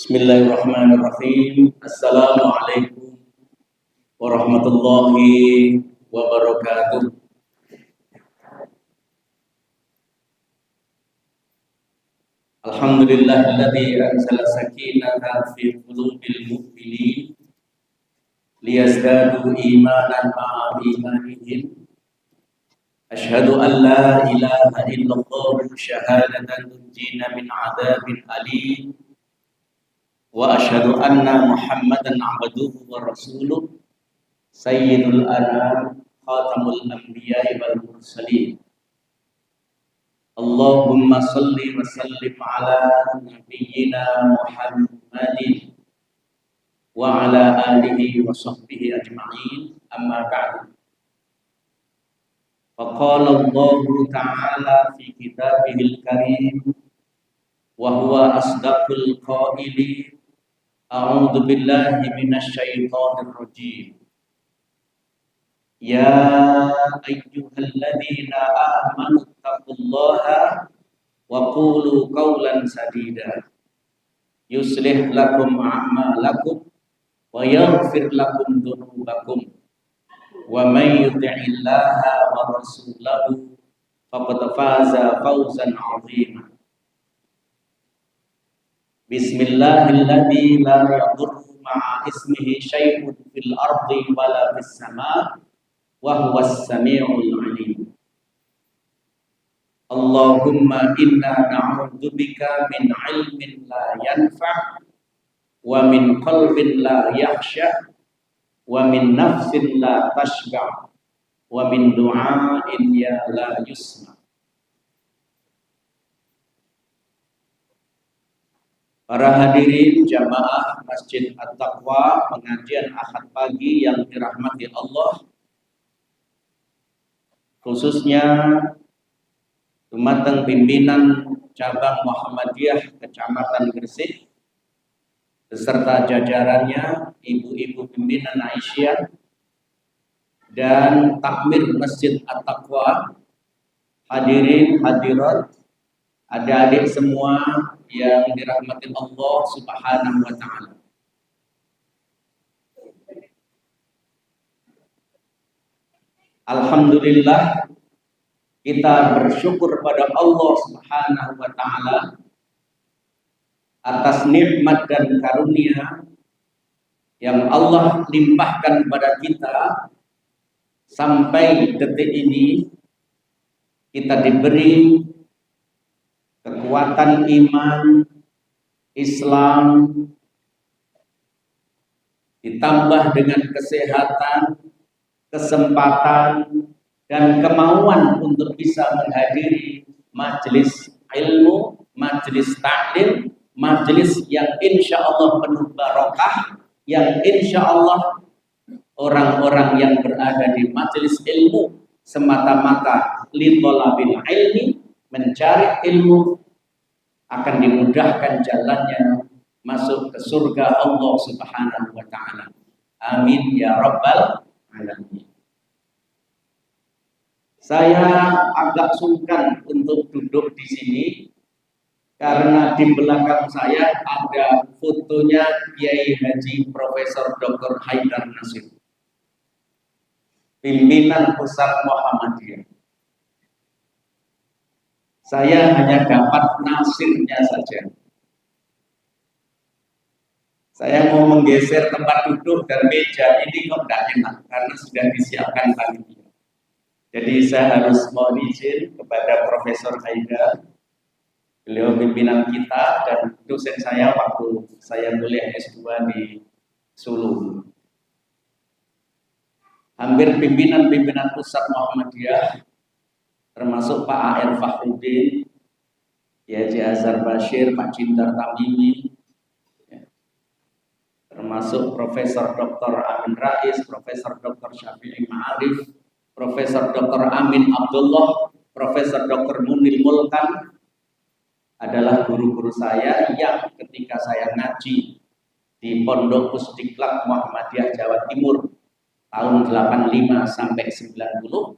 Bismillahirrahmanirrahim. Assalamualaikum warahmatullahi wabarakatuh. Alhamdulillahilladzi anzala sakinata fi qulubil mu'minin liyazdadu imanan ma'a imanihim. Asyhadu an la ilaha illallah syahadatan tunjina min adzabin alim. Wa asyhadu anna Muhammadan abduhu wa rasuluh sayyidul anam khatamul anbiya'i wal mursalin. Allahumma salli wa sallim ala nabiyyina Muhammadin wa ala alihi wa sahbihi ajma'in, amma ba'du. Faqala Allahu ta'ala fi kitabihil karim wa huwa asdaqul qailin. A'udzu billahi minasy syaithanir rajim. Ya ayyuhalladzina amanu taqullaha wa qulu qawlan sadida yuslih lakum a'malakum wa yaghfir lakum dhunubakum wa may yuti'illaha wa rasulahu faqad faza fawzan 'azima. Bismillahilladzi la yadurru ma'a ismihi syai'un fil ardi wala fis sama' wa huwas sami'ul 'alim. Allahumma inna na'udzubika min 'ilmin la yanfa' wa min qalbin la yakhsha' wa min nafsin la tashba' wa min du'ain ya la yusma'. Para hadirin jamaah Masjid At-Taqwa, pengajian Ahad pagi yang dirahmati Allah, khususnya dumateng pimpinan cabang Muhammadiyah Kecamatan Gresik beserta jajarannya, ibu-ibu pimpinan Aisyah dan takmir Masjid At-Taqwa, hadirin hadirat, adik-adik semua yang dirahmati Allah Subhanahu wa ta'ala. Alhamdulillah, kita bersyukur pada Allah Subhanahu wa ta'ala atas nikmat dan karunia yang Allah limpahkan pada kita. Sampai detik ini kita diberi kekuatan iman Islam, ditambah dengan kesehatan, kesempatan, dan kemauan untuk bisa menghadiri majelis ilmu, majelis taklim, majelis yang insya Allah penuh barokah, yang insya Allah orang-orang yang berada di majelis ilmu semata-mata litolabil ilmi, mencari ilmu, akan dimudahkan jalannya masuk ke surga Allah Subhanahu wa ta'ala. Amin ya rabbal alamin. Saya agak sungkan untuk duduk di sini karena di belakang saya ada fotonya Kiai Haji Profesor Dr. Haidar Nasir, pimpinan pusat Muhammadiyah. Saya hanya dapat nasirnya saja. Saya mau menggeser tempat duduk dan meja ini kok tidak enak karena sudah disiapkan panitia. Jadi saya harus mohon izin kepada Profesor Haidar. Beliau pimpinan kita dan dosen saya waktu saya kuliah S2 di Solo. Hampir pimpinan-pimpinan pusat Muhammadiyah, termasuk Pak A.R. Fakhruddin, Haji Azhar Bashir, Pak Cintar Tamimi, termasuk Profesor Dr. Amin Rais, Profesor Dr. Syafi'i Ma'arif, Profesor Dr. Amin Abdullah, Profesor Dr. Munil Mulkan, adalah guru-guru saya yang ketika saya ngaji di Pondok Pusdiklat Muhammadiyah Jawa Timur tahun 85 sampai 90,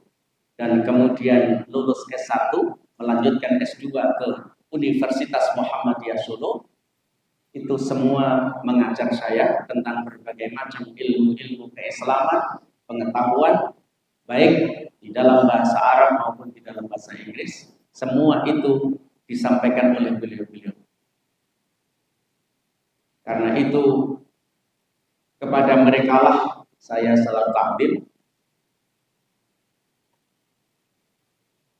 dan kemudian lulus S1, melanjutkan S2 ke Universitas Muhammadiyah Solo. itu semua mengajar saya tentang berbagai macam ilmu-ilmu keislaman, pengetahuan, baik di dalam bahasa Arab maupun di dalam bahasa Inggris. Semua itu disampaikan oleh beliau-beliau. Karena itu kepada mereka lah saya selalu takdim.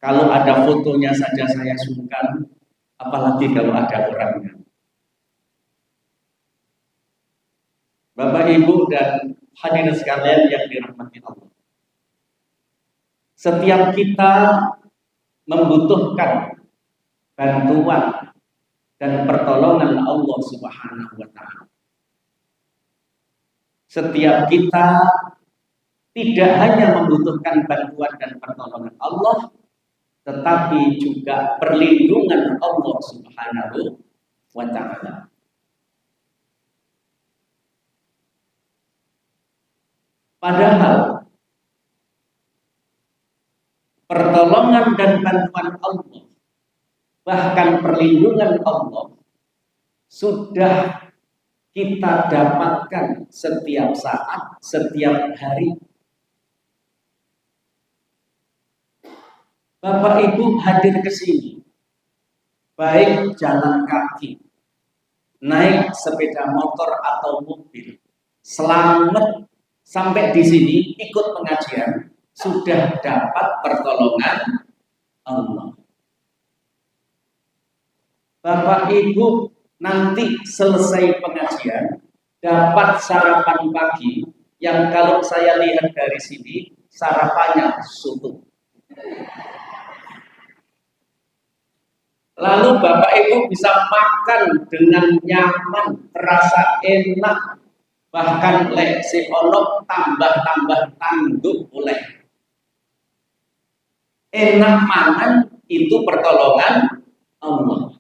Kalau ada fotonya saja saya sungkan, apalagi kalau ada orangnya. Bapak, Ibu, dan hadirin sekalian yang dirahmati Allah. Setiap kita membutuhkan bantuan dan pertolongan Allah Subhanahu wa Ta'ala. Setiap kita tidak hanya membutuhkan bantuan dan pertolongan Allah, tetapi juga perlindungan Allah Subhanahu wa Ta'ala. Padahal pertolongan dan bantuan Allah, bahkan perlindungan Allah, sudah kita dapatkan setiap saat, setiap hari. Bapak Ibu hadir ke sini, baik jalan kaki, naik sepeda motor atau mobil, selamat sampai di sini ikut pengajian, sudah dapat pertolongan Allah. Bapak Ibu nanti selesai pengajian dapat sarapan pagi yang kalau saya lihat dari sini sarapannya soto. Lalu Bapak Ibu bisa makan dengan nyaman, terasa enak, bahkan lek si ono tambah-tambah tanduk oleh. Enak mangan itu pertolongan Allah.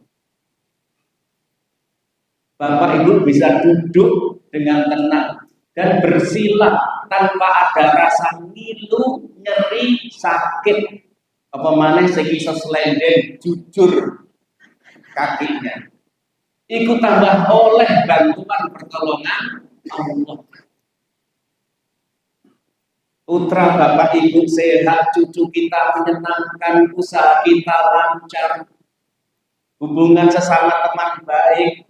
Bapak Ibu bisa duduk dengan tenang dan bersila tanpa ada rasa ngilu, nyeri, sakit. Apa maneh segi selendeng jujur kakinya. Ikut tambah oleh bantuan pertolongan Allah. Putra Bapak Ibu sehat, cucu kita menyenangkan, usaha kita lancar, hubungan sesama teman baik.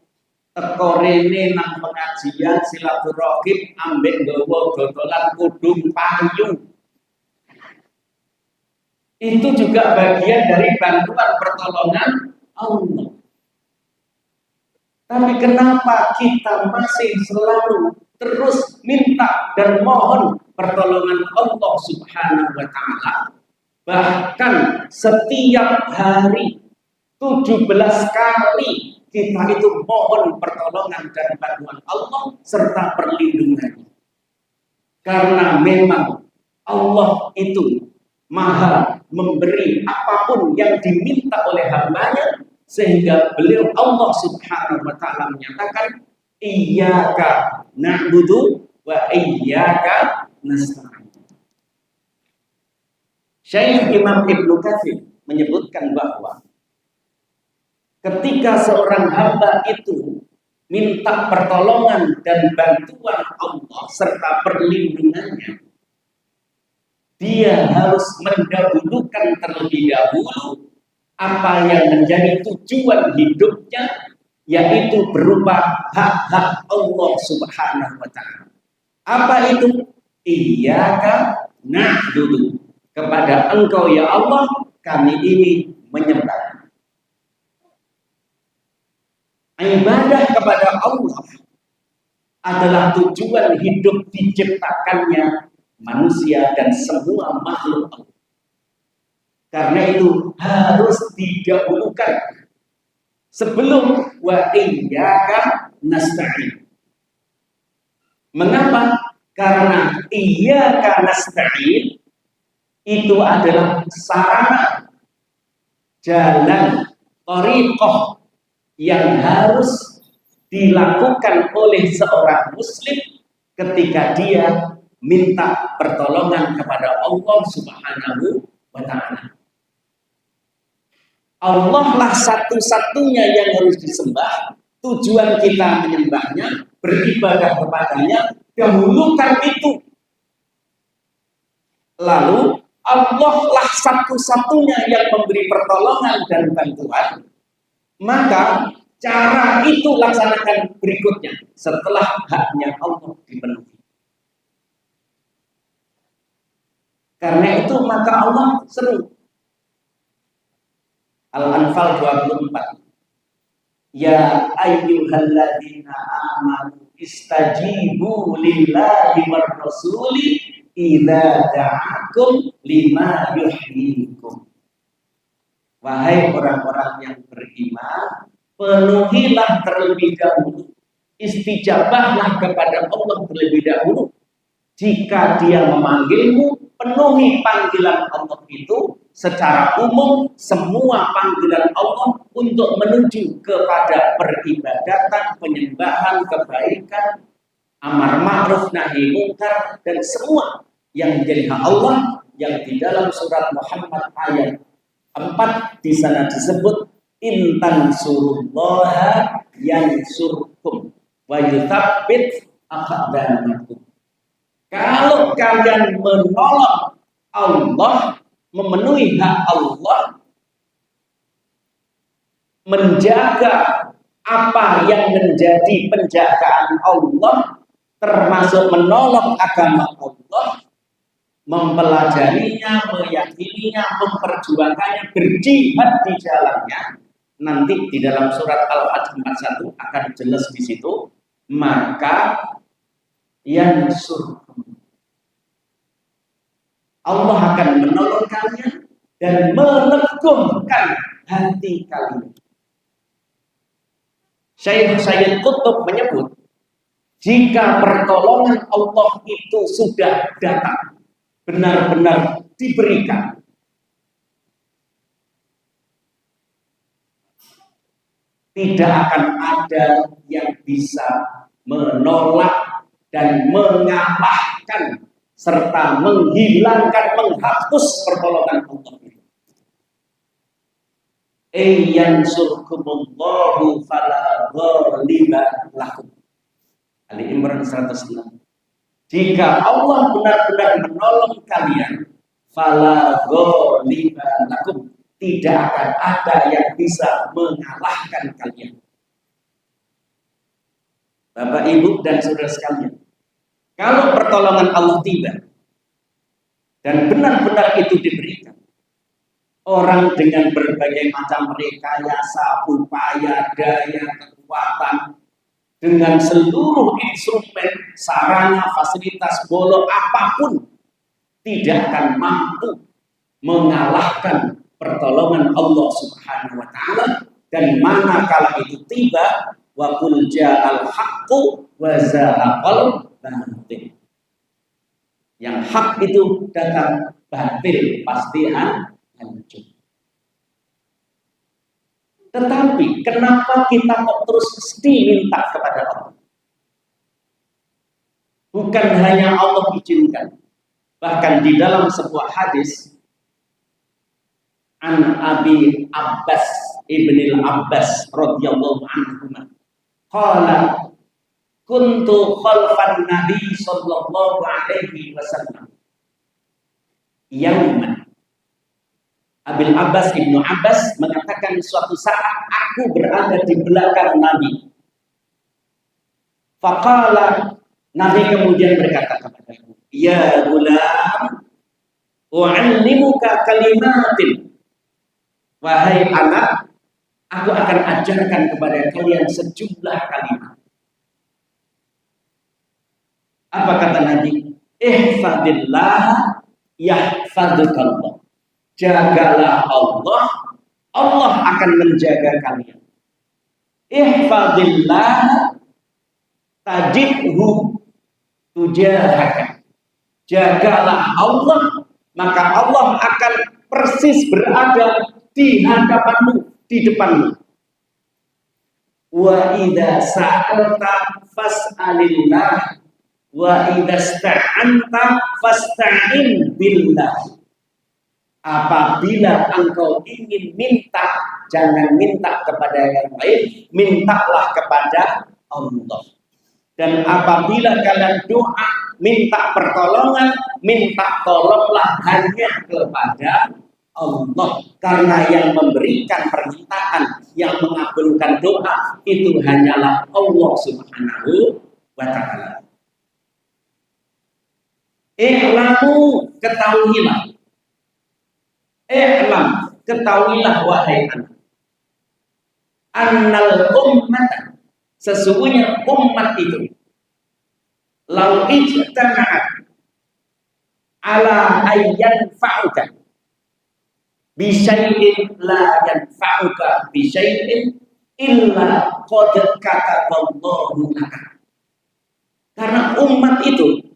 Teko rene nang pengajian silaturahim ambek nggawa dodolan kudung payu. Itu juga bagian dari bantuan pertolongan Allah. Tapi kenapa kita masih selalu terus minta dan mohon pertolongan Allah Subhanahu wa Ta'ala? Bahkan setiap hari 17 kali kita itu mohon pertolongan dan bantuan Allah serta perlindungannya. Karena memang Allah itu maha memberi apapun yang diminta oleh hambanya, sehingga beliau Allah Subhanahu wa Ta'ala menyatakan iyyaka na'budu wa iyyaka nasta'in. Syekh Imam Ibnu Katsir menyebutkan bahwa ketika seorang hamba itu minta pertolongan dan bantuan Allah serta perlindungannya, dia harus mendahulukan terlebih dahulu apa yang menjadi tujuan hidupnya, yaitu berupa hak-hak Allah Subhanahu wa Ta'ala. Apa itu? Iyyaka na'budu. Kepada Engkau ya Allah kami ini menyembah. Ibadah kepada Allah adalah tujuan hidup diciptakannya manusia dan semua makhluk Allah. Karena itu harus didahulukan sebelum wa iyyaka nasta'in. Mengapa? Karena iyyaka nasta'in itu adalah sarana, jalan, thariqah yang harus dilakukan oleh seorang muslim ketika dia minta pertolongan kepada Allah Subhanahu wa Ta'ala. Allah lah satu-satunya yang harus disembah, tujuan kita menyembahnya, beribadah kepadanya, dahulukan itu. Lalu Allah lah satu-satunya yang memberi pertolongan dan bantuan, maka cara itu laksanakan berikutnya setelah haknya Allah dipenuhi. Karena itu maka Allah seru. Al-Anfal 24. Ya ayyuhalladzina amanu istajibu lillahi war rasuli idza da'akum lima yuhyikum. Wahai orang-orang yang beriman, penuhilah terlebih dahulu, istijabahlah kepada Allah terlebih dahulu. Jika dia memanggilmu, penuhi panggilan Allah itu secara umum, semua panggilan Allah untuk menuju kepada peribadatan, penyembahan, kebaikan, amar ma'ruf nahi mungkar, dan semua yang menjadi hak Allah yang di dalam surat Muhammad ayat 4 di sana disebut intan surullaha yansurkum wa yutsabbit aqdamakum. Kalau kalian menolong Allah, memenuhi hak Allah, menjaga apa yang menjadi penjagaan Allah, termasuk menolong agama Allah, mempelajarinya, meyakininya, memperjuangkannya, berjihad di jalannya. Nanti di dalam surat Al-Hajj 41 akan jelas di situ, maka yansurkum, Allah akan menolong kalian dan meneguhkan hati kalian. Syekh Sayyid Qutb menyebut, jika pertolongan Allah itu sudah datang, benar-benar diberikan, tidak akan ada yang bisa menolak dan mengalahkan serta menghilangkan, menghapus pertolongan Allah itu. Yansurkumullahu fala ghaliba lakum. Ali Imran 106. Jika Allah benar-benar menolong kalian, fala ghaliba lakum, tidak akan ada yang bisa mengalahkan kalian. Bapak, Ibu, dan saudara sekalian, kalau pertolongan Allah tiba dan benar-benar itu diberikan, orang dengan berbagai macam rekayasa, upaya, daya, kekuatan, dengan seluruh instrumen, sarana, fasilitas, bolo, apapun, tidak akan mampu mengalahkan pertolongan Allah Subhanahu wa Ta'ala. Dan manakala itu tiba, wa qul ja'al haqqu wa zahaqal batil. Yang hak itu datang, batil pasti hancur. Tetapi kenapa kita kok terus mesti minta kepada Allah? Bukan hanya Allah izinkan, bahkan di dalam sebuah hadis an Abi Abbas ibnil Abbas radhiyallahu anhu, qala kuntu khalfan Nabi sallallahu alaihi wasallam yauman. Abil Abbas ibnu Abbas mengatakan, suatu saat aku berada di belakang Nabi. Faqala, Nabi kemudian berkata kepadaku, ya gulam, u'allimuka kalimatin. Wahai anak, aku akan ajarkan kepada kalian sejumlah kalimat. Apa kata Nabi? Ihfadillah yahfadukallah. Jagalah Allah, Allah akan menjaga kalian. Ihfadillah tajidhu tujahaka. Jagalah Allah, maka Allah akan persis berada di hadapanmu, di depanmu. Wa idza sa'alta fas'alillah wa idza sta'anta fasta'in billah. Apabila engkau ingin minta, jangan minta kepada yang lain, mintalah kepada Allah. Dan apabila kalian doa, minta pertolongan, minta tolonglah hanya kepada Allah. Karena yang memberikan permintaan, yang mengabulkan doa, itu hanyalah Allah Subhanahu wa Ta'ala. I'lamu, ketahuilah. I'lam, ketahuilah wahai anak. Annal ummata, sesungguhnya umat itu, lau ijtama'at ala ayyan fa'uka bisyai'in la yanfa'uka bisyai'in illa qad kataballahu laka. Karena umat itu,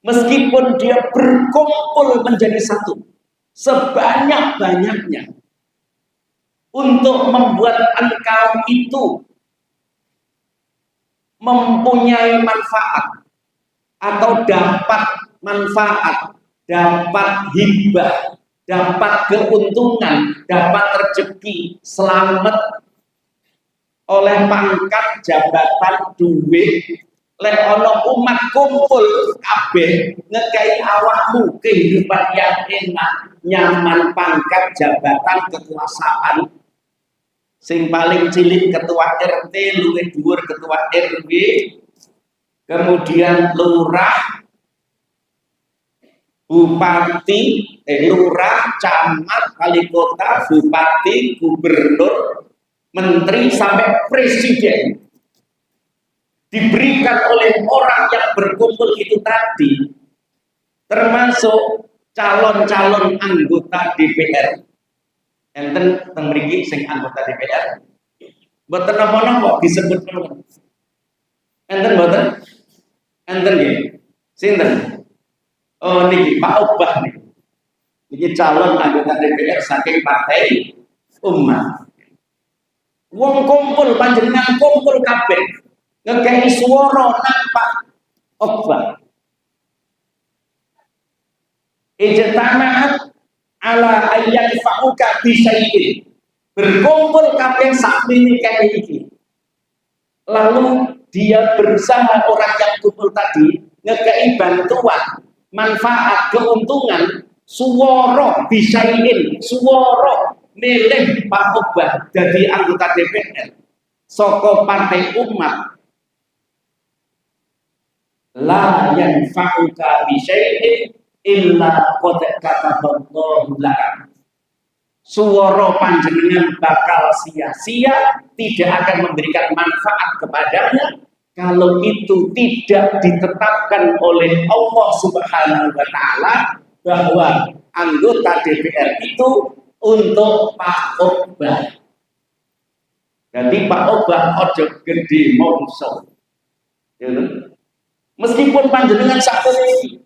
meskipun dia berkumpul menjadi satu sebanyak-banyaknya untuk membuat engkau itu mempunyai manfaat atau dapat manfaat, dapat hibah, dapat keuntungan, dapat rezeki, selamat oleh pangkat, jabatan, duit, lek ono umat kumpul kabeh ngekei awakmu kehidupan yang enak, nyaman, pangkat, jabatan, kekuasaan. Sing paling cilik ketua RT, luwih dhuwur ketua RW, kemudian lurah, bupati, lurah, camat, wali kota, bupati, gubernur, menteri sampai presiden diberikan oleh orang yang berkumpul itu tadi, termasuk calon-calon anggota DPR. Enten teng mriki sing anggota DPR. Mboten napa-napa disebut mawon. Enten mboten? Enten nggih. Sinten? Oh niki Pak Obah niki. Niki calon anggota DPR saking Partai Umat. Wong kumpul panjenengan kumpul kabeh. Ngekei swara nang Pak Obah. Ijtama'at ala ayyan fa'uka bisyai'in, berkumpul kabeh sak minikane iki. Lalu dia berusaha, orang yang kumpul tadi ngekei bantuan, manfaat, keuntungan, suwara bisyai'in, suwara milih Pak Obah jadi anggota DPR saka Partai Umat. La yanfa'uka bisyai'in illa qad kataballahu laka. Suara panjenengan bakal sia-sia, tidak akan memberikan manfaat kepadanya kalau itu tidak ditetapkan oleh Allah Subhanahu wa Ta'ala bahwa anggota DPR itu untuk Pak Obah. Jadi Pak Obah ojo gede mongso. Meskipun panjenengan sakjane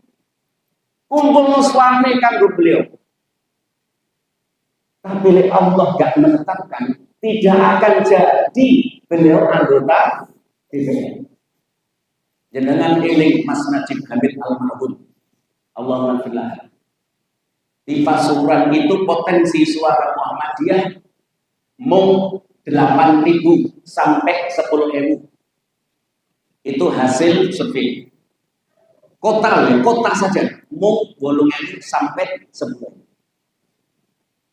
kumpul suami kanggo beliau, tapi Allah gak menetapkan, tidak akan jadi beliau anggota DPR. Jenengan eling Mas Najib Hamid almarhum, Allahumma fillah. Di Pasuruan itu potensi suara Muhammadiyah mung 8.000 sampai 10.000. Itu hasil survei. Kota saja mau 8.000 sampai 10.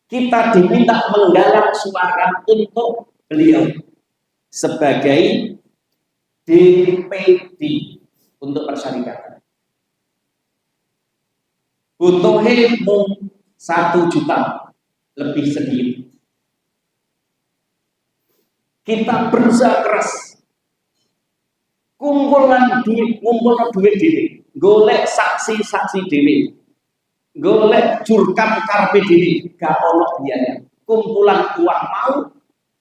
Kita diminta menggalang suara untuk beliau sebagai DPD untuk persyarikatan. Butuhnya mau 1 juta lebih sedikit. Kita berusaha keras, kumpulan duit diri, golek saksi-saksi diri, golek jurkam karpe diri, gak ono biaya. Kumpulan uang mau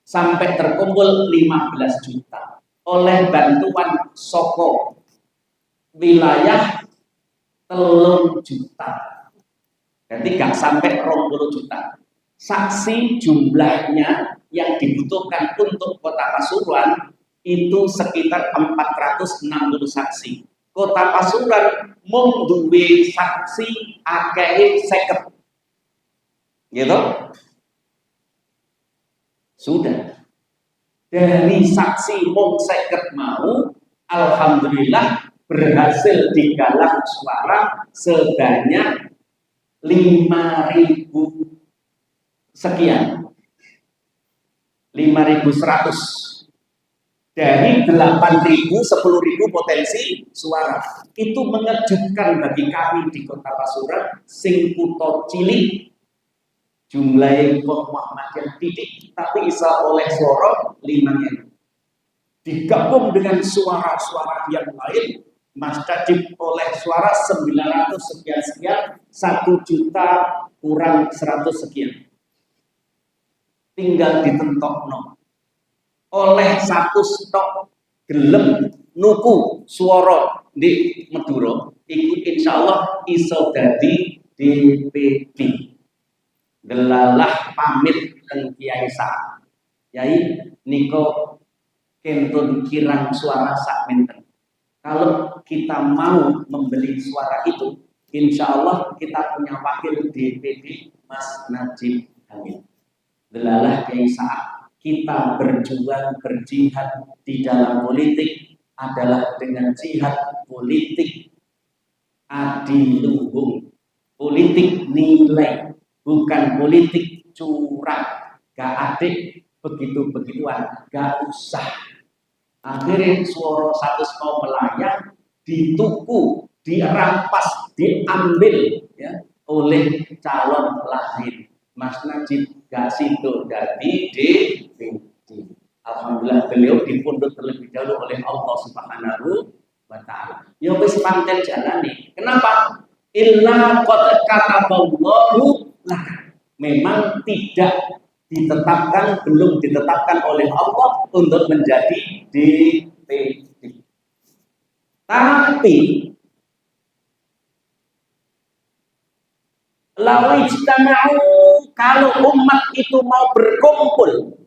sampai terkumpul 15 juta oleh bantuan soko wilayah 3 juta. Jadi gak sampai 20 juta. Saksi jumlahnya yang dibutuhkan untuk Kota Pasuruan itu sekitar 460 saksi. Kota Pasuruan mung duwe saksi akehe 50. Gitu. Sudah. Dari saksi mung 50 mau, alhamdulillah berhasil digalang suara sebanyak 5.000 sekian, 5.100 dari 8.000, 10.000 potensi suara. Itu mengejutkan bagi kami di Kota Pasuruan, sing kutha cilik, jumlahnya Muhammadiyah titik, tapi bisa oleh suara 5.000. Digabung dengan suara-suara yang lain, Mas Cacip oleh suara 900 sekian-sekian, 1 juta kurang 100 sekian. Tinggal ditentokno. Oleh 1 stok gelem nuku suara di Madura, iku insyaallah iso dadi DPD. Delalah pamit teng Kiai Sa. Yai niko kentun kirang suara sakmenten. Kalau kita mau membeli suara itu, insya Allah kita punya wakil DPD Mas Najib Hamid. Delalah Kiai Sa. Kita berjuang berjihad di dalam politik adalah dengan jihad politik adiluhung, politik nilai, bukan politik curang. Gak adik begitu-begituan, gak usah. Akhirnya suara 100 mau melayang, dituku, dirampas, diambil ya, oleh calon lain. Mas Najib gak situ dari DPD. Alhamdulillah beliau dipundhut terlebih dahulu oleh Allah Subhanahu wa Ta'ala. Ya wis pancen jalani. Kenapa? Illa qad kataballahu lak. Memang tidak ditetapkan, belum ditetapkan oleh Allah untuk menjadi DPD. Tapi kalau umat itu mau berkumpul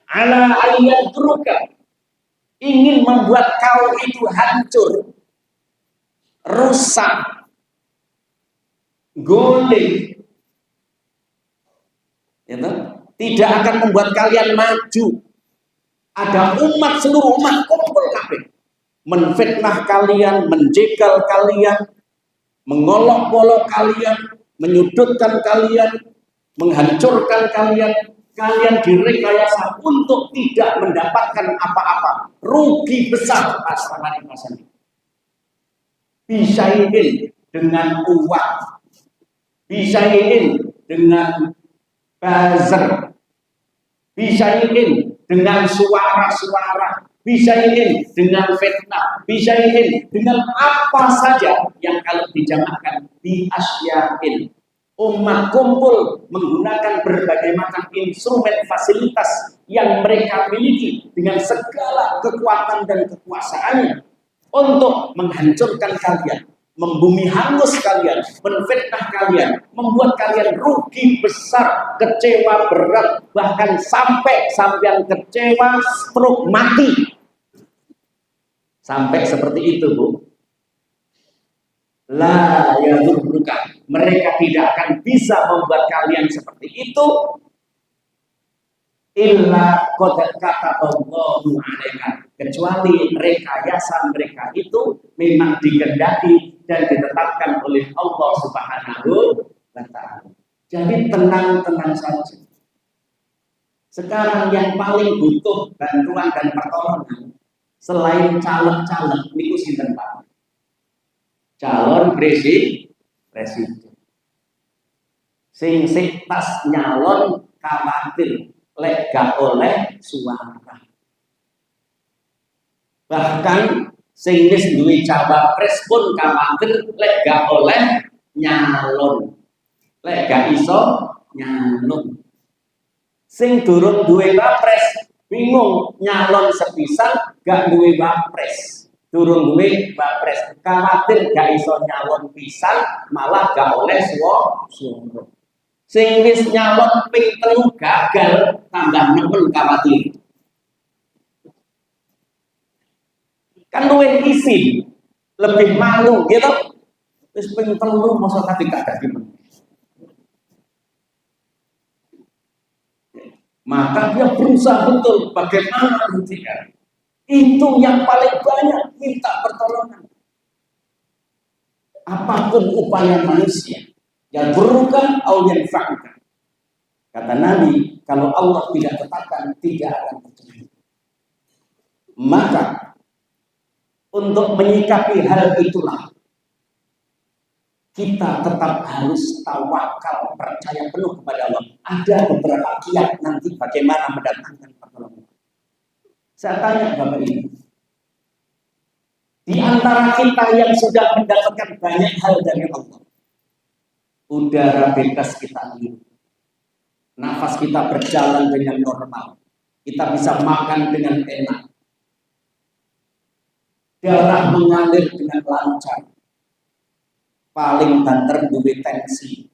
ala ayyadruka, ingin membuat kau itu hancur, rusak, golek, ya, tidak akan membuat kalian maju. Ada umat, seluruh umat kumpul kabeh, menfitnah kalian, menjegal kalian, mengolok-olok kalian, menyudutkan kalian, menghancurkan kalian. Kalian direkayasa untuk tidak mendapatkan apa-apa, rugi besar pasangan ini. Bisa ingin dengan uang, bisa ingin dengan buzzer, bisa ingin dengan suara-suara, bisa ingin dengan fitnah, bisa ingin dengan apa saja yang kalau dijamakkan di asyain. Umat kumpul menggunakan berbagai macam instrumen fasilitas yang mereka miliki dengan segala kekuatan dan kekuasaannya untuk menghancurkan kalian, membumi hangus kalian, menfitnah kalian, membuat kalian rugi besar, kecewa berat, bahkan sampai sampean kecewa, stroke, mati. Sampai seperti itu, Bu. La yadurruka, mereka tidak akan bisa membuat kalian seperti itu illa qad kataballahu alaika, kecuali rekayasa mereka itu memang dikehendaki dan ditetapkan oleh Allah Subhanahu wa Ta'ala. Jadi tenang-tenang saja. Sekarang yang paling butuh bantuan dan pertolongan selain caleg-caleg niku sinten Pak? Calon presiden. Sing tas nyalon khawatir lek gak oleh suara. Bahkan sing wis duwe cawapres pun khawatir lek gak oleh nyalon. Lek gak iso nyalon. Sing durung duwe wapres bingung nyalon sepisan gak duwe wapres. Durung duwe wapres, khawatir gak iso nyalon pisan, malah gak oleh suara. Sing wis nyalon ping 3 gagal, tambah nemen khawatir. Kan luwih isi, lebih malu gitu. Wis ping 3 masa kate gak dadi. maka dia berusaha betul bagaimana menghentikan. Itu yang paling banyak minta pertolongan. Apapun upaya manusia, yang berukan atau yang fa'ukan. Kata Nabi, kalau Allah tidak tetapkan, tidak akan terjadi. Maka untuk menyikapi hal itulah kita tetap harus tawakal, percaya penuh kepada Allah. Ada beberapa kiat nanti bagaimana mendatangkan pertolongan. Saya tanya Bapak ini, di antara kita yang sudah mendapatkan banyak hal dari Allah, udara bebas kita hidup, nafas kita berjalan dengan normal, kita bisa makan dengan enak, darah mengalir dengan lancar, paling banter duwe tensi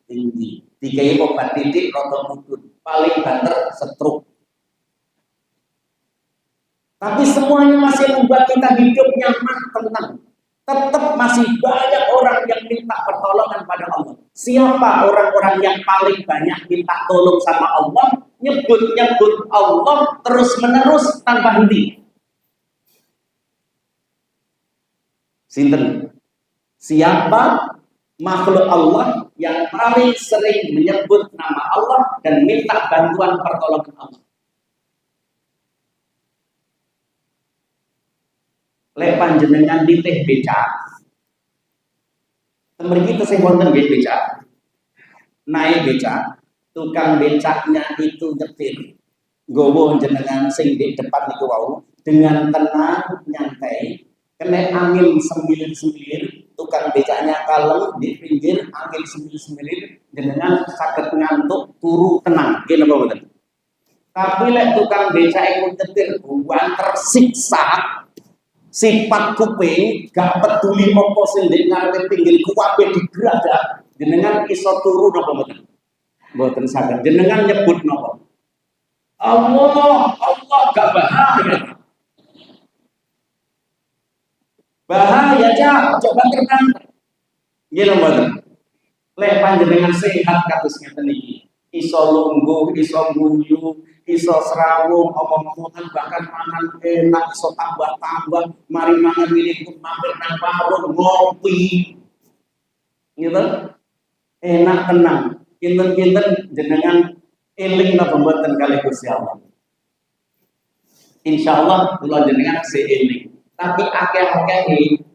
tinggi, dikai obat titik roto mudun, paling banter stroke. Tapi semuanya masih membuat kita hidup nyaman, tenang. Tetap masih banyak orang yang minta pertolongan pada Allah. Siapa orang-orang yang paling banyak minta tolong sama Allah? Nyebut-nyebut Allah terus-menerus tanpa henti. Sinten? Siapa makhluk Allah yang paling sering menyebut nama Allah dan minta bantuan pertolongan Allah? Lek panjenengan diteh becak. Mriki tesih wonten nggih becak. Naik becak, tukang becaknya itu nyetir. Nggowo jenengan sing di depan niku wau dengan tenang nyantai, kena angin semilir-semilir, tukang becaknya kalem di pinggir angin semilir-semilir, jenengan saged ngantuk turu tenang. Nggih napa mboten? Tapi lek tukang becak iku nyetir buan tersiksa, sifat kuping gak peduli apa sing ndek ngarep pinggir kuwabe digradak, jenengan iso turu napa mboten? Mboten saged. Jenengan nyebut napa? Allah, Allah gak bahaya. Bahaya Cak, coba tenang. Nggih napa mboten? Lek panjenengan sehat kados ngeten iki, iso lungguh, iso guyu, iso serawung, omong-omongan bahkan mangan enak, iso tambah-tambah, mari mangan ini pun mampir nang warung ngopi, gitu, enak tenang, kinten-kinten jenengan eling napa mboten kali Gusti Allah. Insyaallah kula jenengan seeling. Tapi akeh-akeh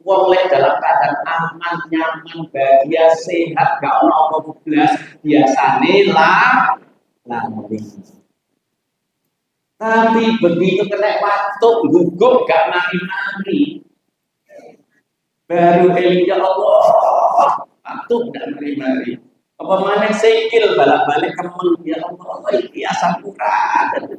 wong lek dalam keadaan aman, nyaman, bahagia, sehat, gak ono apa-apa blas, biasane lah. Tapi begitu kena waktu gugup gak mari-mari, baru eling ya Allah, waktu gak mari-mari. Apa mana sikil balik-balik kemen ya Allah, iki asam urat.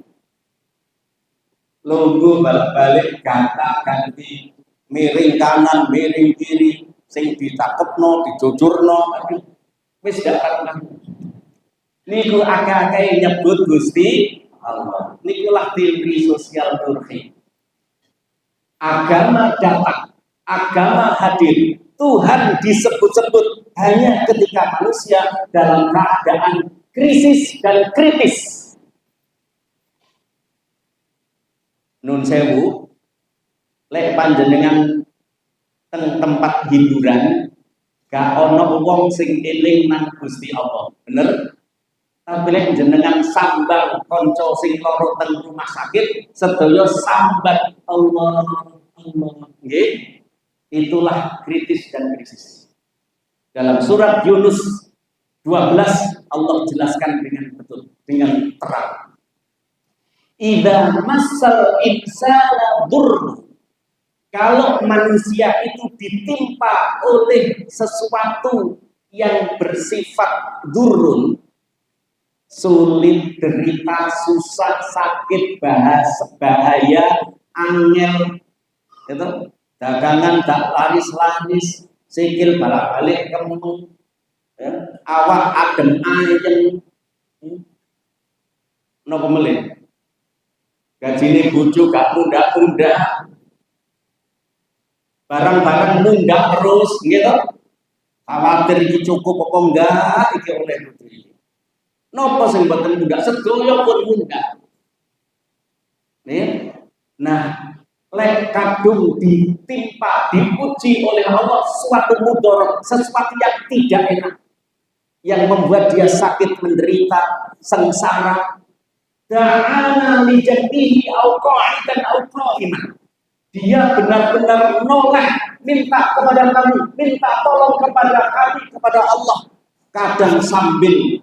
Lungguh balik-balik kata ganti, miring kanan, miring kiri, sing ditakepno, dijujurno, wis gak karuan. Niku akeh-akeh nyebut Gusti Allah. Nikulah teori sosial Turki. Agama datang, agama hadir, Tuhan disebut-sebut hanya ketika manusia dalam keadaan krisis dan kritis. Nun sewu, lek panjenengan teng tempat hiburan, gak ono wong sing eling nang Gusti Allah, bener? Tapi lek jenengan sambang konco sing loro teng rumah sakit, sedaya sambat Allah, Allah, nggih. Itulah kritis dan krisis. Dalam surat Yunus 12 Allah jelaskan dengan betul, dengan terang. Idza massal insana durr, kalau manusia itu ditimpa oleh sesuatu yang bersifat durun, sulit, derita, susah, sakit, bahaya, angel, itu dagangan tak laris-laris, sikil balik-balik kemung, ya, awak adem ayem, nopo melih. Gajine bojo gak mundak-mundak, barang-barang mundak terus, gitu. Khawatir iki cukup apa enggak, iki oleh putri. Napa sing mboten mundhak? Sedaya pun mundhak. Nah, lek kadung ditimpa, dipuji oleh Allah suatu mudarat, sesuatu yang tidak enak, yang membuat dia sakit, menderita, sengsara. Da'ana li jadihi au qa'idan au qa'iman. Dia benar-benar noleh, minta kepada kami, minta tolong kepada kami, kepada Allah. Kadang sambil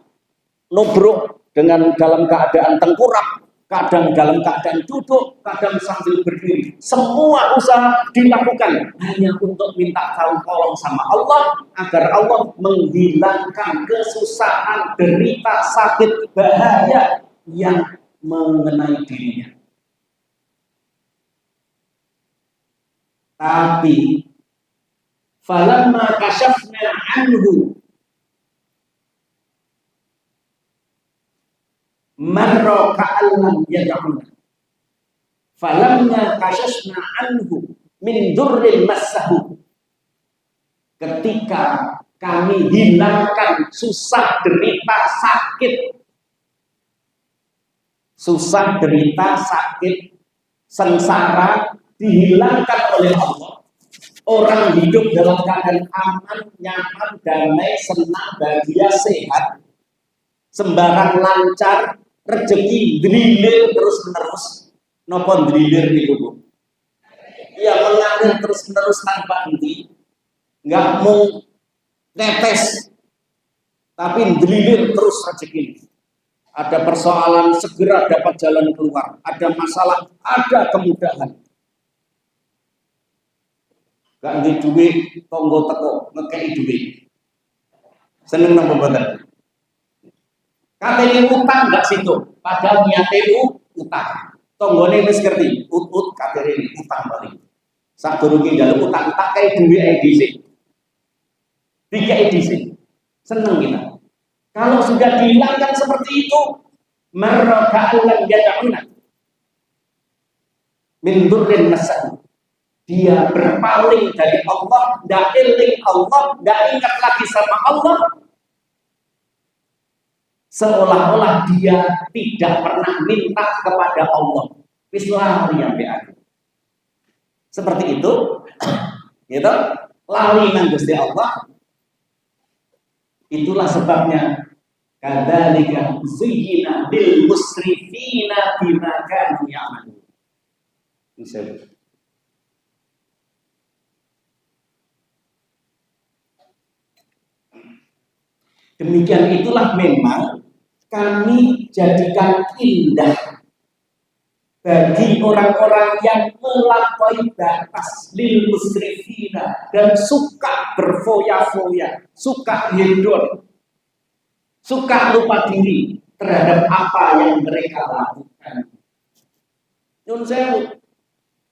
nubruk dengan dalam keadaan tengkurap, kadang dalam keadaan duduk, kadang sambil berdiri. Semua usaha dilakukan hanya untuk minta tolong sama Allah agar Allah menghilangkan kesusahan, derita, sakit, bahaya yang mengenai dirinya. Tapi falamma kashafna anhu marra ka'allam yad'una falamma kashafna anhu min durril massahu, ketika kami hilangkan susah, derita, sakit, susah, derita, sakit, sengsara dihilangkan oleh Allah. Orang hidup dalam keadaan aman, nyaman, damai, senang, bahagia, sehat, sembarang lancar, rezeki delilir terus menerus. Napa delilir niku, Bu? Ya, mengalir terus menerus tanpa henti. Enggak mau netes, tapi delilir terus rezeki. Ada persoalan, segera dapat jalan keluar. Ada masalah, ada kemudahan. Gak nggih duit, tonggo teko, ngekei duit. Seneng napa mboten? Katene utang gak situ, padahal niate utang. Tonggone wis ngerti, utut katene utang balik. Sadurunge njaluk utang tak kei duit ae dhisik. Dikei dhisik. Seneng kita. Kalau sudah dihilangkan seperti itu, maraka alam yad'una min durrin masah. Dia berpaling dari Allah, tidak eling Allah, tidak ingat lagi sama Allah, seolah-olah dia tidak pernah minta kepada Allah. Lari yang aku. Seperti itu, gitu, lari nang Gusti Allah. Itulah sebabnya kadzalika zuyyina lil musrifina bima kanu ya'malun. Demikian itulah memang kami jadikan indah bagi orang-orang yang melampaui batas, lil musrifina, dan suka berfoya-foya, suka hedon, suka lupa diri terhadap apa yang mereka lakukan. Nyun sewu,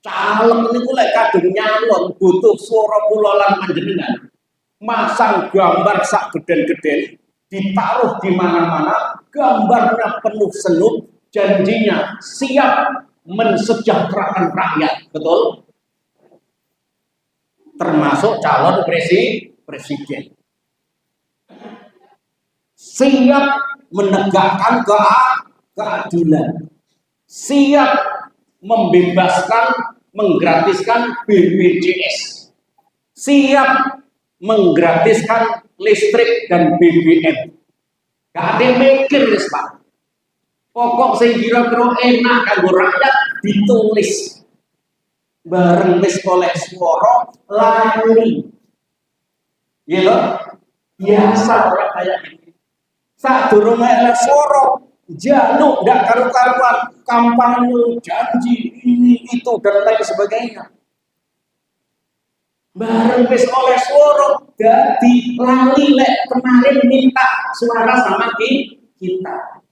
calem niku lek kadung nyalon butuh swara kula lan panjenengan. Masang gambar sak geden-geden, ditaruh di mana-mana, gambarnya penuh senyum, janjinya siap mensejahterakan rakyat, betul? Termasuk calon presiden. Siap menegakkan keadilan, siap membebaskan, menggratiskan BPJS, siap menggratiskan listrik dan BBM. Gak ada yang mikir, Pak. Pokok sing kira-kira enak kanggo rakyat ditulis. Bareng wis oleh swara lali. Gitu. Biasa orang kayak ini. Sadurunge oleh swara jaluk ndak karu-karuan, kampanye, janji ini itu dan lain sebagainya. Bareng wis oleh swara dadi lali lek kemarin minta suara sama kita.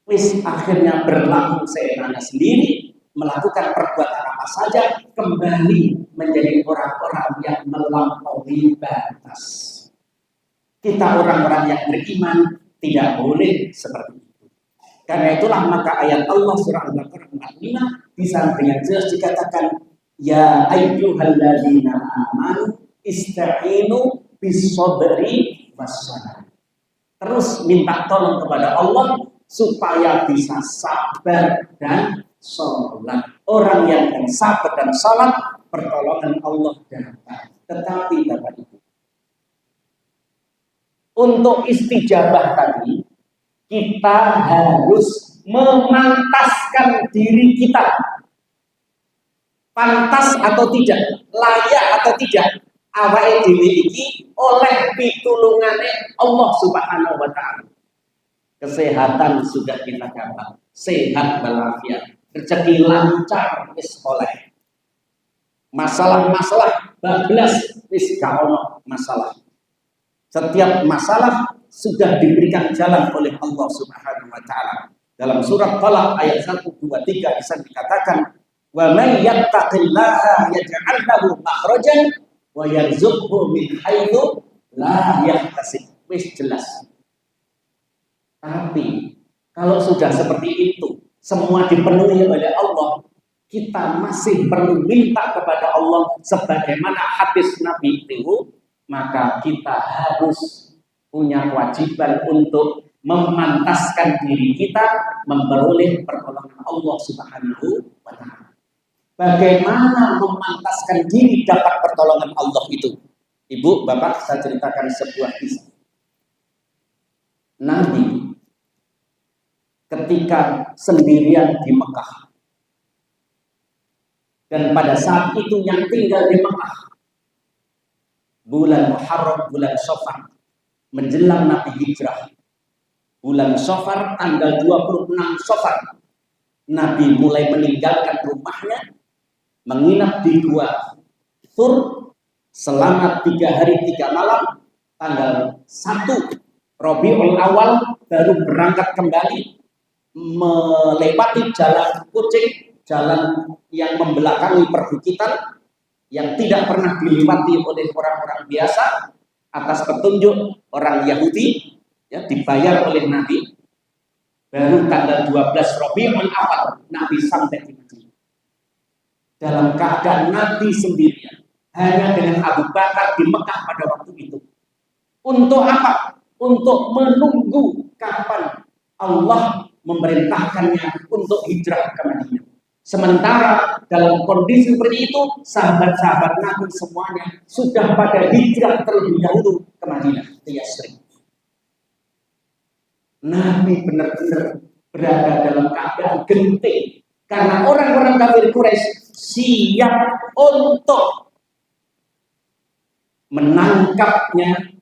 Wis akhirnya berlaku seenaknya sendiri, melakukan perbuatan apa saja, kembali menjadi orang-orang yang melampaui batas. Kita orang-orang yang beriman tidak boleh seperti itu. Karena itulah maka ayat Allah surah Al-Baqarah 45 bisa dengan jelas dikatakan, ya ayyuhalladzina amanu ista'inu bis-sabri was-salah. terus minta tolong kepada Allah supaya bisa sabar dan sholat. Orang yang sabar dan sholat, pertolongan Allah datang. Tetapi Bapak Ibu, untuk istijabah tadi, kita harus memantaskan diri kita. Pantas atau tidak, layak atau tidak, awake dhewe iki oleh pitulungane Allah Subhanahu wa taala. Kesehatan sudah kita dapat, sehat walafiat, rezeki lancar wis oleh. Masalah-masalah bablas wis gak ono masalah. Setiap masalah sudah diberikan jalan oleh Allah Subhanahu wa taala. Dalam surat Talaq ayat 1, 2, 3 bisa dikatakan, wa may yattaqillaha yaj'al lahu makhrajan wa yarzuqhu min haitsu la yahtasib. Wis jelas. Tapi kalau sudah seperti itu, semua dipenuhi oleh Allah, kita masih perlu minta kepada Allah sebagaimana hadis Nabi itu, maka kita harus punya kewajiban untuk memantaskan diri kita memperoleh pertolongan Allah Subhanahu wa taala. Bagaimana memantaskan diri dapat pertolongan Allah itu? Ibu, Bapak, saya ceritakan sebuah kisah. Nabi ketika sendirian di Mekah, dan pada saat itu yang tinggal di Mekah, bulan Muharram, bulan Safar, menjelang Nabi hijrah, bulan Safar, tanggal 26 Safar, Nabi mulai meninggalkan rumahnya, menginap di Gua Thur selama 3 hari 3 malam. Tanggal 1 Rabiul Awal baru berangkat kembali, melewati jalan kucing, jalan yang membelakangi perbukitan yang tidak pernah dilewati oleh orang-orang biasa, atas petunjuk orang Yahudi, ya, dibayar oleh Nabi. Baru tanggal 12 Rabiul Awal Nabi sampai di Madinah. Dalam keadaan Nabi sendirian, hanya dengan Abu Bakar di Mekah pada waktu itu. Untuk apa? Untuk menunggu kapan Allah memerintahkannya untuk hijrah ke Madinah. Sementara dalam kondisi seperti itu, sahabat-sahabat Nabi semuanya sudah pada hijrah terlebih dahulu ke Madinah, ke Yasrib. Nabi benar-benar berada dalam keadaan genting karena orang-orang kafir Quraisy siap untuk menangkapnya,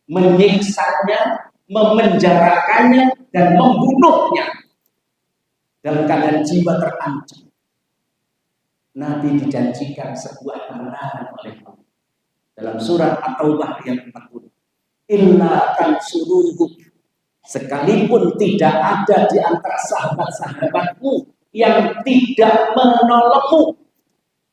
menyiksanya, memenjarakannya, dan membunuhnya. Dalam keadaan jiwa terancam, Nabi dijanjikan sebuah kemenangan oleh Allah. Dalam surat At-Taubah ayat 40, illa tansuruhu, sekalipun tidak ada di antara sahabat-sahabatmu yang tidak menolongmu.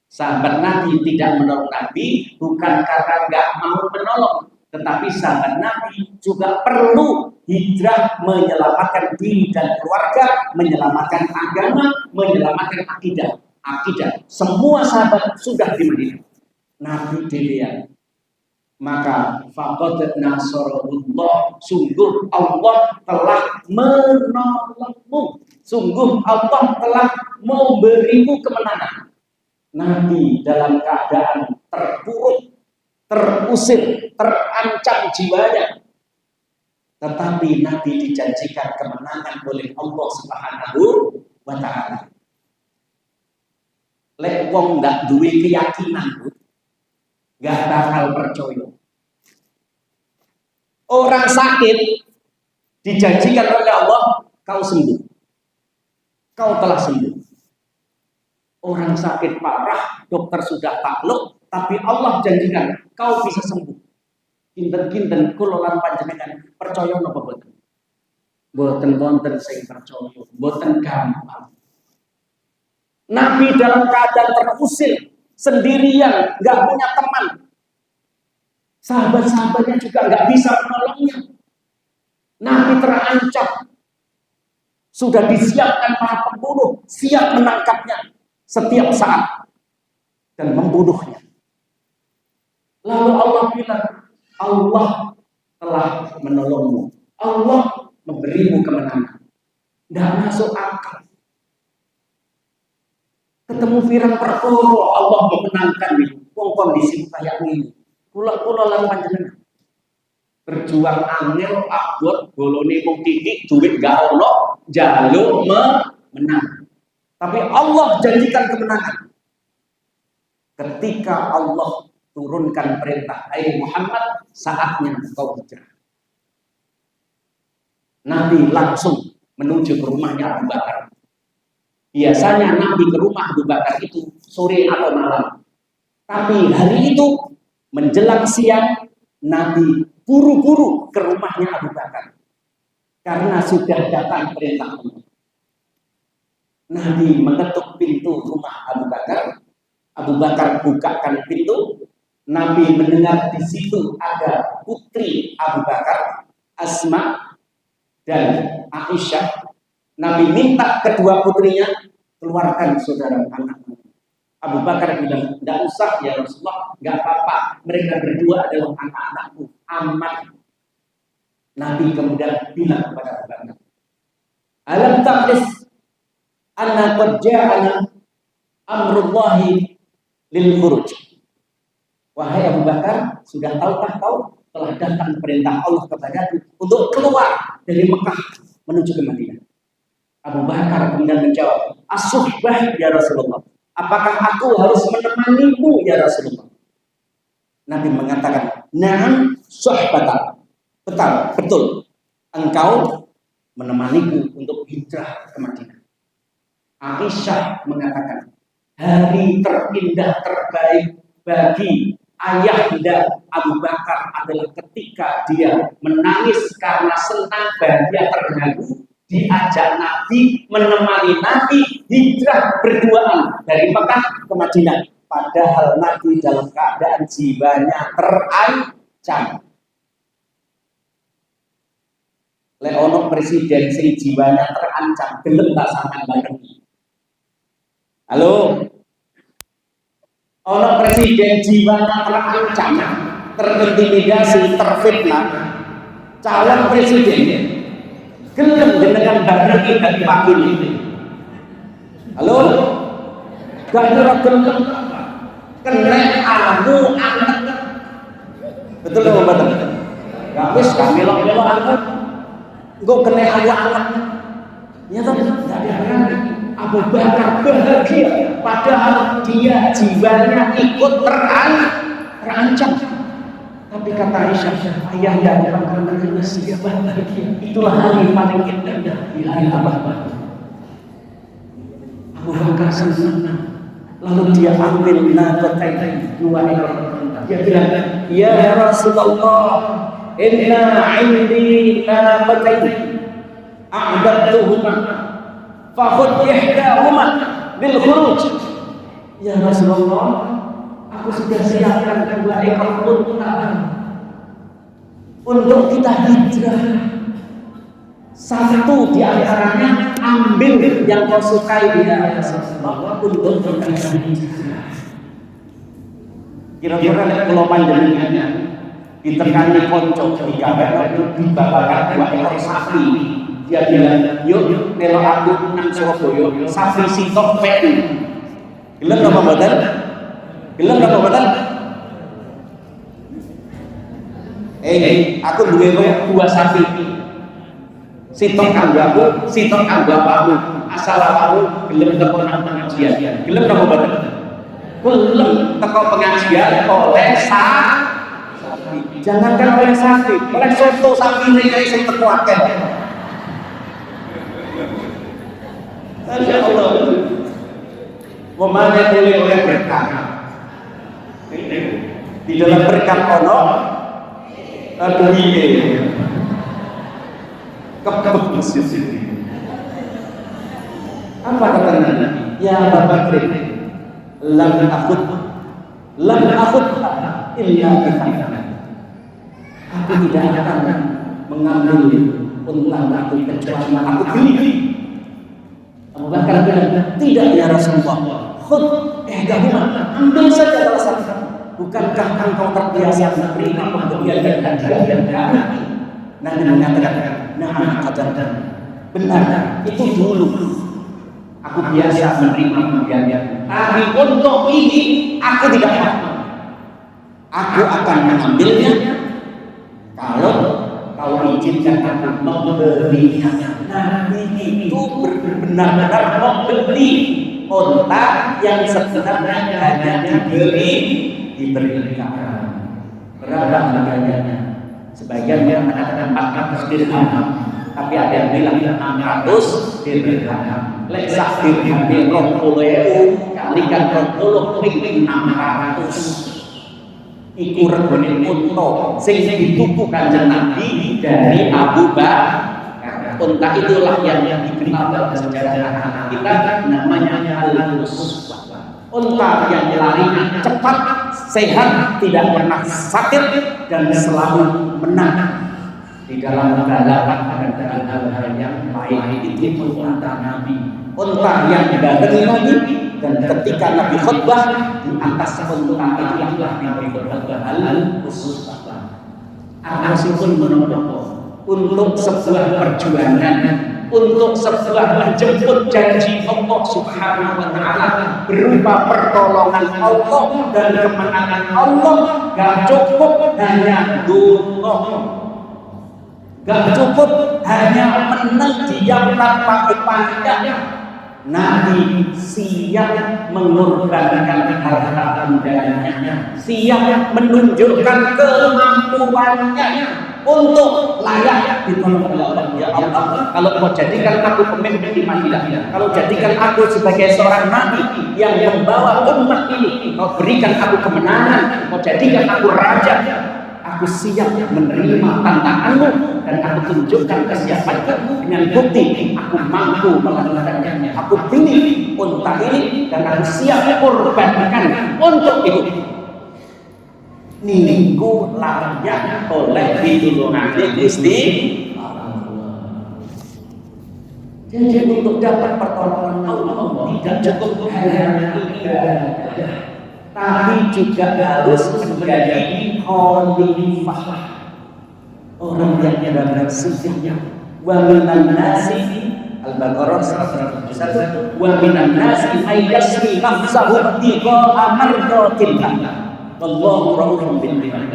Sahabat Nabi tidak menolong Nabi bukan karena nggak mau menolong, tetapi sahabat Nabi juga perlu hijrah menyelamatkan diri dan keluarga, menyelamatkan agama, menyelamatkan akidah. Semua sahabat sudah di Madinah. Nabi dilihat. Maka faqad nasarullah, sungguh Allah telah menolongmu. Sungguh Allah telah memberimu kemenangan. Nabi dalam keadaan terpuruk, terusir, terancam jiwanya, tetapi Nabi dijanjikan kemenangan oleh Allah Subhanahu wa taala. Lek wong ndak duwe keyakinan, nggak bakal percaya. Orang sakit dijanjikan oleh Allah, kau sembuh, kau telah sembuh. Orang sakit parah, dokter sudah takluk, tapi Allah janjikan kau bisa sembuh. Kinten-kinten kula lan panjenengan percaya napa boten? Boten wonten sing percaya, boten gampang. Nabi dalam keadaan terusir, sendirian, nggak punya teman. Sahabat-sahabatnya juga nggak bisa menolongnya. Nabi terancam. Sudah disiapkan para pembunuh, siap menangkapnya setiap saat dan membunuhnya. Lalu Allah bilang, Allah telah menolongmu. Allah memberimu kemenangan. Tidak masuk akal. Ketemu firang perkara Allah memenangkan nih. Kondisi kayak ini. Kula lan panjenengan berjuang angel abot golone mung titik duit gak ono jaluk menang. Tapi Allah janjikan kemenangan. Ketika Allah turunkan perintah, "Hai Muhammad, saatnya engkau hijrah." Nabi langsung menuju ke rumahnya Abu Bakar. Biasanya Nabi ke rumah Abu Bakar itu sore atau malam. Tapi hari itu menjelang siang, Nabi buru-buru ke rumahnya Abu Bakar. Karena sudah datang perintah Allah. Nabi mengetuk pintu rumah Abu Bakar. Abu Bakar bukakan pintu. Nabi mendengar di situ ada putri Abu Bakar, Asma dan Aisyah. Nabi minta kedua putrinya, keluarkan saudara anak. Abu Bakar bilang, tidak usah ya Rasulullah, nggak apa-apa. Mereka berdua adalah anak-anakku, aman. Nabi kemudian bilang kepada Abu Bakar, "Alam taqlis anna qad ja'ana amrullahi lil khuruj." Wahai Abu Bakar, sudah tahukah kau telah datang perintah Allah kepadaku untuk keluar dari Mekah menuju ke Madinah? Abu Bakar kemudian menjawab, "As-suhbah ya Rasulullah. Apakah aku harus menemanimu ya Rasulullah?" Nabi mengatakan, "Na'am suhbatan." Betul. Engkau menemaniku untuk hijrah ke Madinah. Aisyah mengatakan, hari terindah terbaik bagi ayahanda Abu Bakar adalah ketika dia menangis karena senang bahagia terganggu, diajak Nabi menemani Nabi hijrah berduaan dari Mekah ke Madinah. Padahal Nabi dalam keadaan jiwanya terancam. Leono presiden sing jiwanya terancam, gelem tak sampean barengi. Halo. Ono presiden jiwanya terancam, terintimidasi, terfitnah. Calon presiden gelem jenengan barengi dari pagi ini. Halo. Gak kira gelem kena anak. Betul nggak betul? Gak wis kami melok anak. Engkau kena anak. Ya toh, tidak ada. Abu Bakar bahagia, padahal dia jiwanya ikut terancam. Tapi kata Aisyah, ayah dan Bakar masih bahagia. Itulah hari paling indah di hari Abu Bakar. Abu Bakar senang. Lalu dia ambil nakotai dua ekor. Dia bilang, "Ya Rasulullah, inna indi nakotai a'dadtuhuma fakhud ihdahuma lil khuruj." Ya Rasulullah, aku sudah siapkan dua ekor unta untuk kita hijrah. Satu di antaranya ambil yang kau sukai dia Rasulullah untuk kita hijrah. Kira-kira kalau panjenengannya ditekani konco di kamar dibawakan dua ekor sapi. Dia bilang, "Yuk, melok aku nang Surabaya, sapi sitok peti." Gelem apa mboten? Gelem apa mboten? Aku duwe dua sapi. Sitok kanggo aku, sitok kanggo bapakmu. Asal bapakmu gelem teko nang pengajian. Gelem apa mboten? Gelem teko pengajian oleh sapi. Jangankan oleh sapi, oleh soto sapi iki sing teko akeh. Masya Allah. Memana boleh oleh berkah. Di dalam berkah ono duit. Kebab masjid. Apa kata Nabi? Ya Abu Bakar, lam akhud illa bifadlillah. Aku tidak akan mengambil unta aku kecuali aku beli. Abu Bakar bilang, "Tidak ya Rasulullah, khud ihdahuma, ambil saja salah satu." Bukankah engkau terbiasa menerima pemberian dan hadiah dari kami? Nabi mengatakan, nah kata benar, itu dulu aku biasa menerima pemberian. Tapi untuk ini aku tidak mau. Aku akan mengambilnya kalau kau izinkan aku membelinya. Nabi itu benar-benar membeli unta yang sebenarnya hanya diberikan. Berapa harganya? Sebagian yang mengatakan 400 dirham, tapi ada yang bilang 600 dirham. Leksak dirham di 20.000 kalikan 20 ping 600. Iku regane unta sing dituku Kanjeng Nabi dari Abu Bakar. Unta itulah yang dikenal dalam sejarah kita namanya al-uswah. Unta yang larinya cepat, sehat, tidak pernah sakit dan selalu menang di dalam balapan dan hal-hal yang lain. Itu unta Nabi. Unta yang didatangi Nabi, dan ketika Nabi khutbah di atas unta itulah Nabi khutbah al-uswah. Meskipun menolong untuk sebuah perjuangan, untuk sebuah menjemput janji Allah Subhanahu wa Ta'ala berupa pertolongan Allah dan kemenangan Allah, gak cukup hanya doa, gak cukup hanya menang diam tanpa upaya. Nabi siap mengorbankan harta bendanya, siap menunjukkan kemampuannya untuk layak ditolong oleh Allah. Ya Allah, kalau kau jadikan aku pemimpin di Madinah, kalau jadikan aku sebagai seorang nabi yang membawa umat ini, kau berikan aku kemenangan, kau jadikan aku raja, aku siap menerima tantanganmu dan aku tunjukkan kesiapanku dengan bukti aku mampu melakukannya. Aku pilih unta ini dan aku siap korbankan untuk itu. Niku layak oleh pitulungan Gusti Allah. Jadi untuk dapat pertolongan Allah tidak cukup hanya ibadah, tapi juga harus menjadi khalifah, orang yang benar-benar siap. Wa minan nasi Al-Baqarah 101. Wa minan nasi ayyasmi nafsahu tiqa mardatillah. Wallahu ra'ufun bil ibad.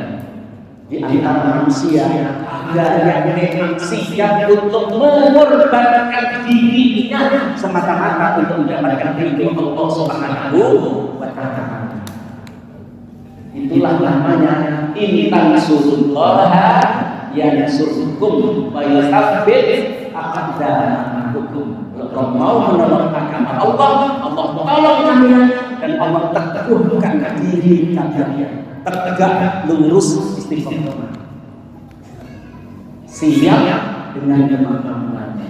Di antara manusia ada yang memang siap untuk mengorbankan dirinya semata-mata untuk mendapatkan ridho Allah Subhanahu wa Ta'ala. Itulah namanya in tansurullaha yansurkum wa yutsabbit aqdamakum. Kalau mau menolong agama Allah, Allah tolong kalian dan Allah teguhkan diri kalian, tegak lurus istiqomah. Siap dengan kemampuannya,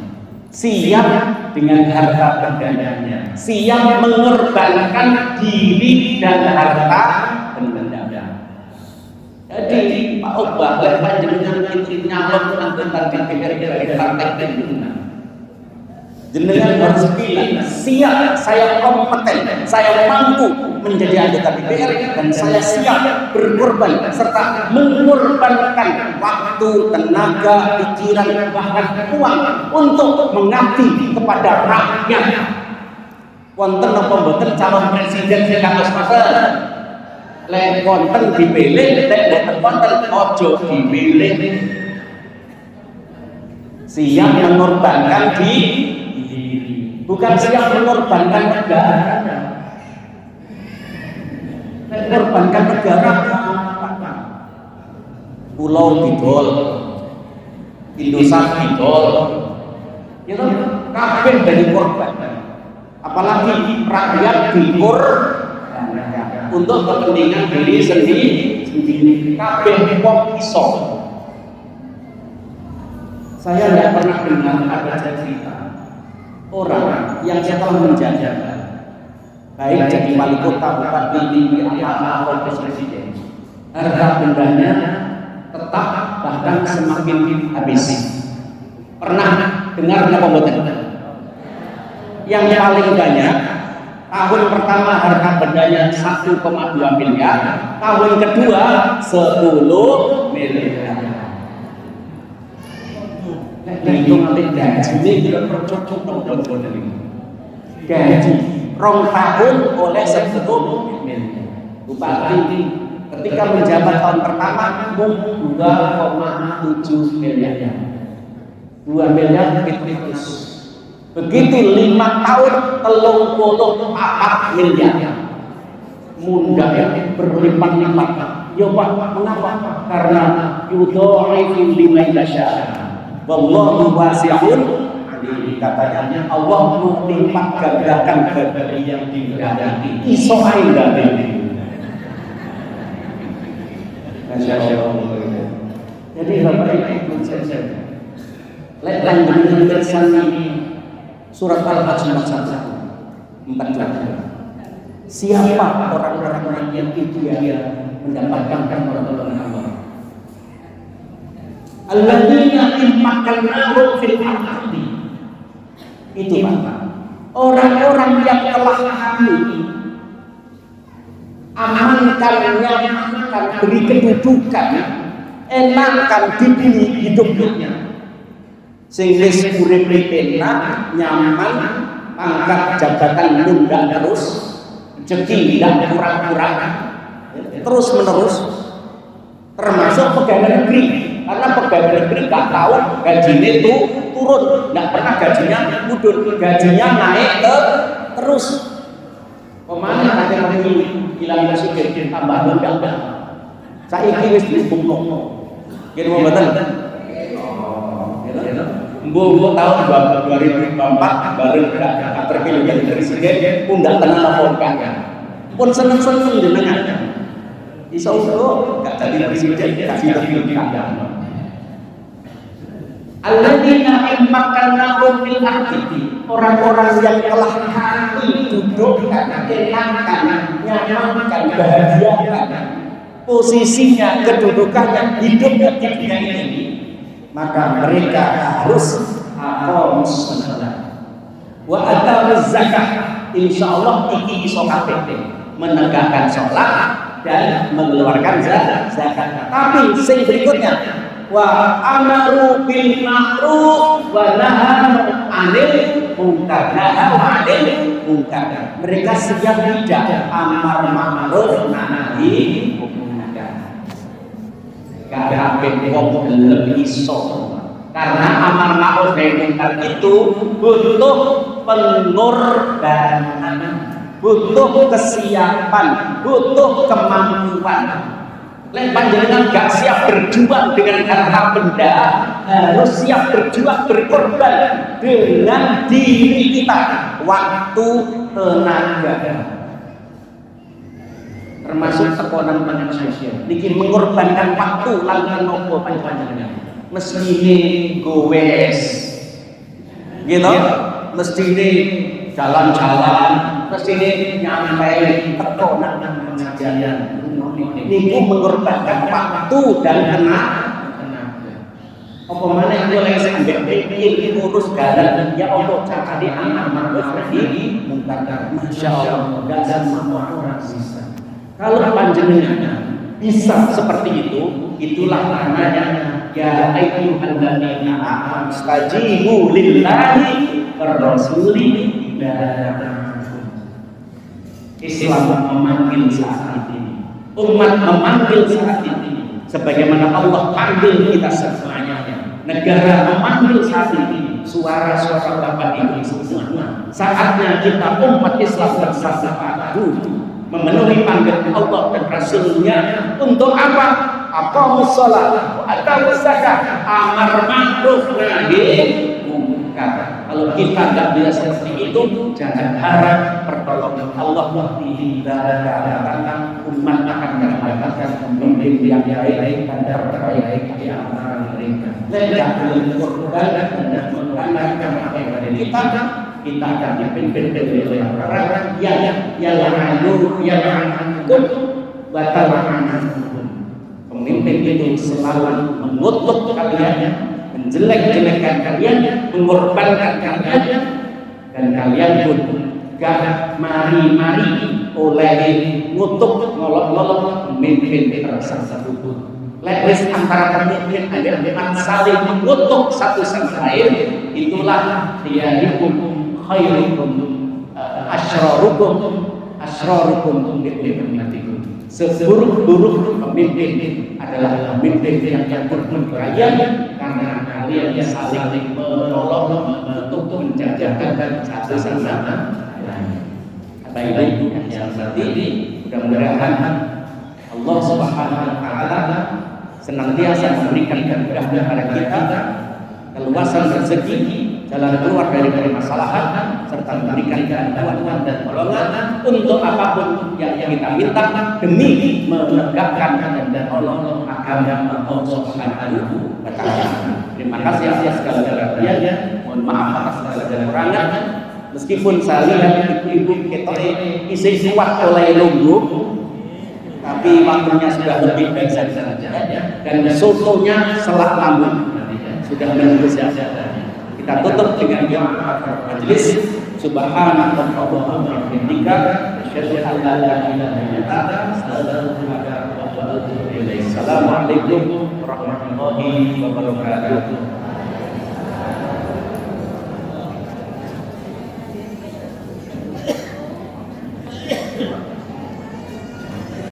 siap dengan harta bendanya, siap mengorbankan diri dan harta bendanya. Jadi Pak Obah panjenengan itu nyalon anggota DPR dari partai Gerindra. Jenengan harus bilang, siap, saya kompeten, saya mampu menjadi anggota DPR dan saya siap berkorban serta mengorbankan waktu, tenaga, pikiran, bahkan uang untuk mengabdi kepada rakyat. Wonten napa mboten calon presiden sing kados masa lek wonten dipilih, lek mboten wonten aja dipilih. Siap mengorbankan diri, bukan siap mengorbankan negara. Mengorbankan negara, pulau didol, Indosat didol, itu kabeh dari korban. Apalagi rakyat dikorbankan untuk kepentingan diri sendiri, kabeh wong iso. Saya tidak pernah dengar ada cerita orang yang setelah menjabat baik jadi wali kota, bupati, apa presiden, harta bendanya tetap bahkan semakin habis. Pernah dengar napa mboten? Yang paling banyak Tahun pertama harta bendanya 1,2 miliar, tahun kedua 10 miliar. Itu nanti gaji ini cocok gaji rong tahun oleh 10 miliar. Bupati ketika menjabat tahun pertama 2,7 miliar. 2 miliar itu begitu 5 tahun 34 miliar. Mudah ya, berlipat-lipat. Ya Pak, mengapa? Karena yudha'ifu liman yasha. Wallahu wasi'un alim. Katanya Allah melipat gandakan bagi yang dikehendaki. Iso ae ndane. Jadi Bapak Ibu sekalian, lek lanjut bersama surat Al-Hajj 41 siapa orang-orang yang dia mendapatkan pertolongan Allah? Alladzina immakannahum fil ardi. Itu Pak. Orang-orang yang telah kami amankan, nyamankan, beri kedudukan, enakan di dunia hidupnya. Sehingga urip enak, nyaman, pangkat jabatan nunda terus, rezeki tidak kurang-kurang, terus menerus, termasuk pegawai negeri. Karena pegawai negeri nggak tahu gajinya itu turun, nggak pernah gajinya mudun, gajinya naik terus. Kemana nanti memilih hilang presiden tambah undang. Saya kira dibungkuk, gitu mau betul. Gue tahun 2004 baru gak terpilih jadi presiden, pun gak tenang laporkan pun seneng-seneng jenengan iso gak jadi presiden, kasih terpilih alladzina immakannahum fil ardi, orang-orang yang telah kami dudukkan, enakan, nyamankan, bahagiakan posisinya, kedudukannya, hidupnya di dunia ini, maka mereka harus aqamus shalah wa atawuz zakah. Insyaallah iki iso kabeh menegakkan salat dan mengeluarkan zakat. Tapi sing berikutnya wa amaru bil ma'ruf wa nahaw 'anil munkar. Mereka siap tidak amar ma'ruf nahi munkar. Kabeh wong gelem iso. Karena amar ma'ruf nahi munkar itu butuh pengorbanan, butuh kesiapan, butuh kemampuan. Lek panjenengan gak siap berjuang dengan harta benda, harus siap berjuang berkorban dengan diri kita, waktu, tenaga. Termasuk tekonan manusia. Niki mengorbankan waktu lan nopo panjenengan. Mestine gowes. Gitu. Mestine jalan-jalan, mestine nyantai tekonan pengajian. Niku mengorbankan waktu dan tenaga. Apa mana boleh sampai pikir urus galan ya Allah cari anak ma'ruf nahi munkar. Masyaallah dan semua orang bisa. Kalau panjenengan bisa seperti itu, itulah namanya ya ayyuhalladzina amanu istajibu lillahi war rasuli idza da'akum. Islam memanggil saat ini. Umat memanggil saat ini sebagaimana Allah panggil kita semuanya. Negara memanggil saat ini, suara-suara Bapak Ibu semua. Saatnya kita umat Islam bersatu memenuhi panggilan Allah dan Rasulnya untuk apa? Aqamus shalah wa atawuz zakah, amar ma'ruf nahi munkar. Kalau kita tidak bisa seperti itu, jangan harap pertolongan Allah tidak datang. Umat akan mendapatkan pemimpin yang baik dan terbaik di antara mereka. Jangan berkorban dan mengorbankan apa yang ada di kita akan dipimpin oleh orang yang batal pemimpin itu selalu mengutuk kalian, menjelek-jelekkan kalian, mengorbankan kalian, dan kalian pun gak mari-mari oleh ngutuk ngolok-ngolok pemimpin tersebut. Lewis antara pemimpin dengan saling mengutuk satu sama lain, itulah dia hukum khairukum asrarukum liqimatikum. Seburuk-buruk pemimpin adalah pemimpin yang berbuat kalian karena kalian saling menolong untuk menjajakan satu sama lain. Bapak Ibu yang saya hormati, mudah-mudahan Allah Subhanahu wa taala senantiasa memberikan kemudahan kepada kita, keluasan rezeki, jalan keluar dari permasalahan, serta memberikan bantuan dan pertolongan untuk apapun yang kita minta demi menegakkan dan menolong agama Allah Subhanahu wa taala. Terima kasih atas segala perhatiannya. Mohon maaf atas segala kekurangan. Meskipun saya lihat ibu-ibu kita isi kuat oleh nunggu, tapi waktunya sudah lebih dari saja, dan sotonya selak lambung sudah menunggu siapa. Kita tutup dengan doa majelis. Subhanallah wa bihamdika, asyhadu an la ilaha illa anta, astaghfiruka wa atubu ilaik. Assalamualaikum warahmatullahi wabarakatuh.